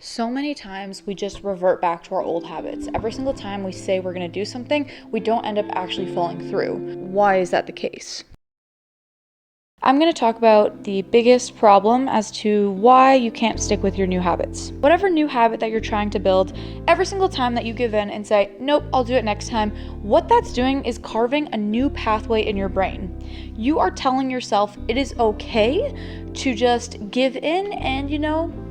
So many times we just revert back to our old habits. Every single time we say we're going to do something, we don't end up actually following through. Why is that the case? I'm going to talk about the biggest problem as to why you can't stick with your new habits. Whatever new habit that you're trying to build, every single time that you give in and say, nope, I'll do it next time, what that's doing is carving a new pathway in your brain. You are telling yourself it is okay to just give in and,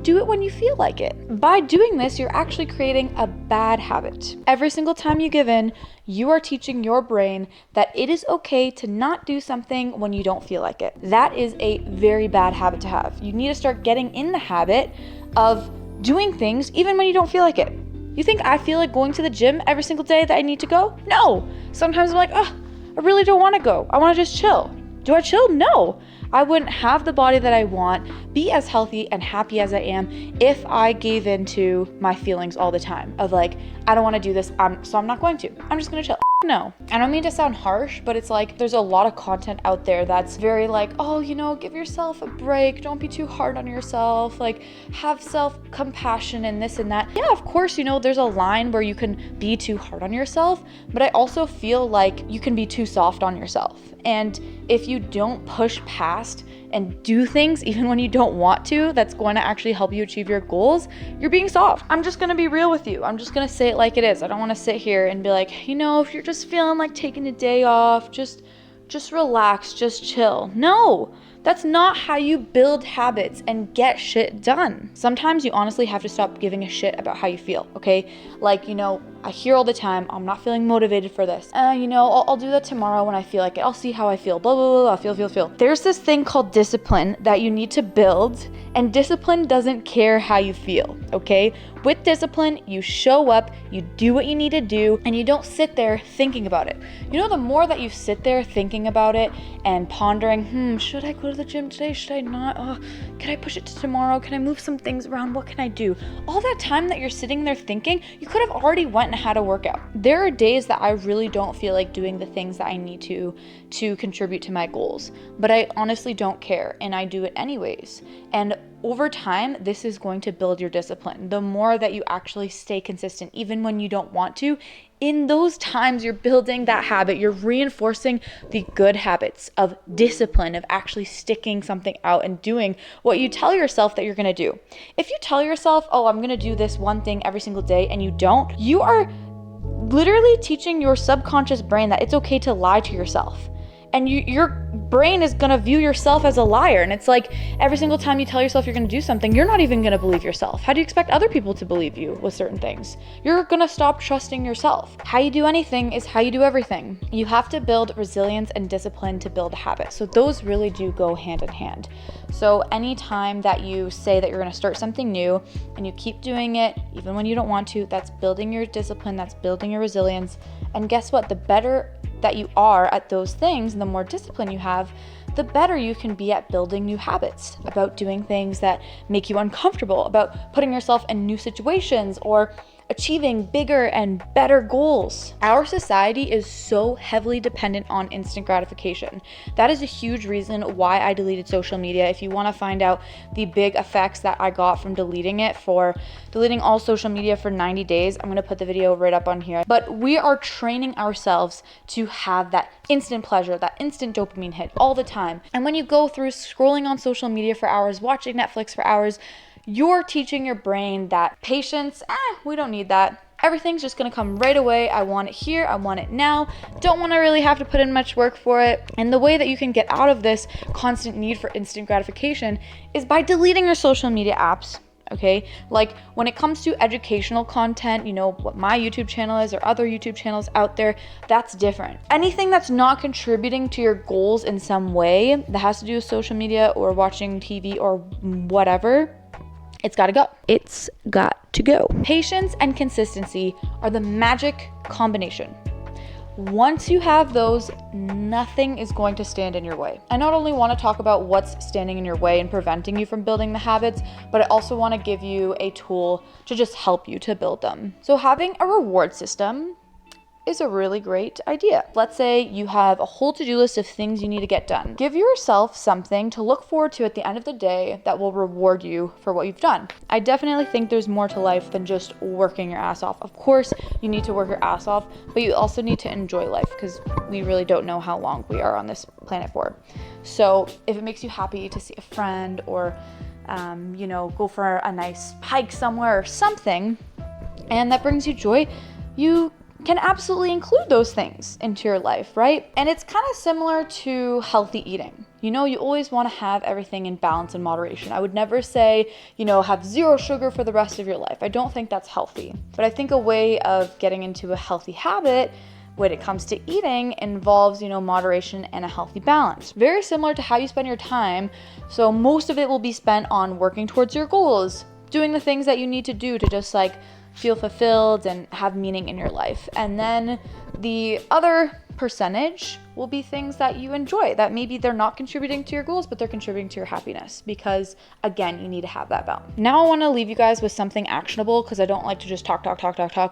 do it when you feel like it. By doing this, you're actually creating a bad habit. Every single time you give in, you are teaching your brain that it is okay to not do something when you don't feel like it. That is a very bad habit to have. You need to start getting in the habit of doing things even when you don't feel like it. You think I feel like going to the gym every single day that I need to go? No. Sometimes I'm like, I really don't want to go. I want to just chill. Do I chill? No. I wouldn't have the body that I want, be as healthy and happy as I am if I gave in to my feelings all the time of like, I don't want to do this, so I'm not going to. I'm just going to chill. No. I don't mean to sound harsh, but it's like there's a lot of content out there that's very like, give yourself a break. Don't be too hard on yourself. Like, have self-compassion and this and that. Yeah, of course, there's a line where you can be too hard on yourself, but I also feel like you can be too soft on yourself. And if you don't push past and do things even when you don't want to, that's going to actually help you achieve your goals, you're being soft. I'm just going to be real with you. I'm just going to say it like it is. I don't want to sit here and be like, if you're just feeling like taking a day off, just relax, just chill. No, that's not how you build habits and get shit done. Sometimes you honestly have to stop giving a shit about how you feel, okay? Like, I hear all the time, I'm not feeling motivated for this. I'll do that tomorrow when I feel like it. I'll see how I feel, blah, blah, blah, feel. There's this thing called discipline that you need to build, and discipline doesn't care how you feel, okay? With discipline, you show up, you do what you need to do, and you don't sit there thinking about it. The more that you sit there thinking about it and pondering, should I go to the gym today? Should I not? Can I push it to tomorrow? Can I move some things around? What can I do? All that time that you're sitting there thinking, you could have already went and had a workout. There are days that I really don't feel like doing the things that I need to contribute to my goals, but I honestly don't care, and I do it anyways. And over time, this is going to build your discipline. The more that you actually stay consistent, even when you don't want to, in those times you're building that habit, you're reinforcing the good habits of discipline, of actually sticking something out and doing what you tell yourself that you're gonna do. If you tell yourself, I'm gonna do this one thing every single day, and you don't, you are literally teaching your subconscious brain that it's okay to lie to yourself. And your brain is gonna view yourself as a liar. And it's like every single time you tell yourself you're gonna do something, you're not even gonna believe yourself. How do you expect other people to believe you with certain things? You're gonna stop trusting yourself. How you do anything is how you do everything. You have to build resilience and discipline to build a habit. So those really do go hand in hand. So anytime that you say that you're gonna start something new and you keep doing it, even when you don't want to, that's building your discipline, that's building your resilience. And guess what? The better that you are at those things and the more discipline you have, the better you can be at building new habits, about doing things that make you uncomfortable, about putting yourself in new situations or achieving bigger and better goals. Our society is so heavily dependent on instant gratification. That is a huge reason why I deleted social media. If you want to find out the big effects that I got from deleting all social media for 90 days, I'm going to put the video right up on here. But we are training ourselves to have that instant pleasure, that instant dopamine hit all the time. And when you go through scrolling on social media for hours, watching Netflix for hours, you're teaching your brain that patience, we don't need that. Everything's just gonna come right away. I want it here, I want it now. Don't wanna really have to put in much work for it. And the way that you can get out of this constant need for instant gratification is by deleting your social media apps. Okay, like when it comes to educational content, what my YouTube channel is or other YouTube channels out there, that's different. Anything that's not contributing to your goals in some way that has to do with social media or watching TV or whatever, it's gotta go. It's got to go. Patience and consistency are the magic combination. Once you have those, nothing is going to stand in your way. I not only want to talk about what's standing in your way and preventing you from building the habits, but I also want to give you a tool to just help you to build them. So having a reward system is a really great idea. Let's say you have a whole to-do list of things you need to get done. Give yourself something to look forward to at the end of the day that will reward you for what you've done. I definitely think there's more to life than just working your ass off. Of course, you need to work your ass off, but you also need to enjoy life because we really don't know how long we are on this planet for. So if it makes you happy to see a friend or go for a nice hike somewhere or something, and that brings you joy, you can absolutely include those things into your life, right? And it's kind of similar to healthy eating. You always want to have everything in balance and moderation. I would never say, have zero sugar for the rest of your life. I don't think that's healthy. But I think a way of getting into a healthy habit when it comes to eating involves, moderation and a healthy balance. Very similar to how you spend your time. So most of it will be spent on working towards your goals, doing the things that you need to do to just feel fulfilled and have meaning in your life. And then the other percentage will be things that you enjoy, that maybe they're not contributing to your goals, but they're contributing to your happiness, because again, you need to have that balance. Now I want to leave you guys with something actionable, because I don't like to just talk,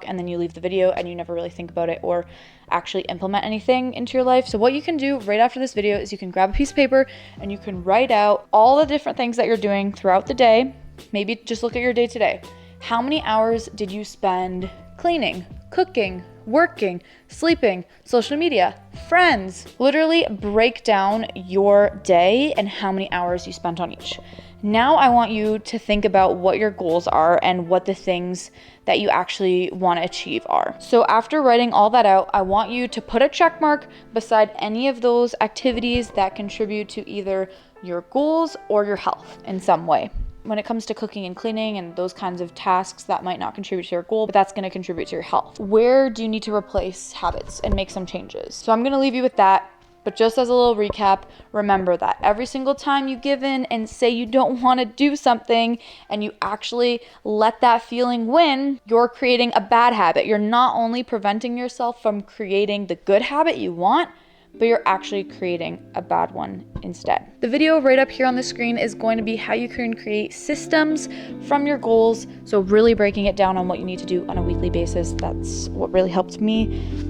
and then you leave the video and you never really think about it or actually implement anything into your life. So what you can do right after this video is you can grab a piece of paper and you can write out all the different things that you're doing throughout the day. Maybe just look at your day today. How many hours did you spend cleaning, cooking, working, sleeping, social media, friends? Literally break down your day and how many hours you spent on each. Now I want you to think about what your goals are and what the things that you actually want to achieve are. So after writing all that out, I want you to put a check mark beside any of those activities that contribute to either your goals or your health in some way. When it comes to cooking and cleaning and those kinds of tasks, that might not contribute to your goal, but that's going to contribute to your health. Where do you need to replace habits and make some changes? So I'm going to leave you with that. But just as a little recap, remember that every single time you give in and say you don't want to do something and you actually let that feeling win, you're creating a bad habit. You're not only preventing yourself from creating the good habit you want, but you're actually creating a bad one instead. The video right up here on the screen is going to be how you can create systems from your goals. So really breaking it down on what you need to do on a weekly basis. That's what really helped me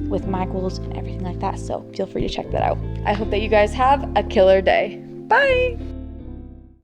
with my goals and everything like that. So feel free to check that out. I hope that you guys have a killer day. Bye.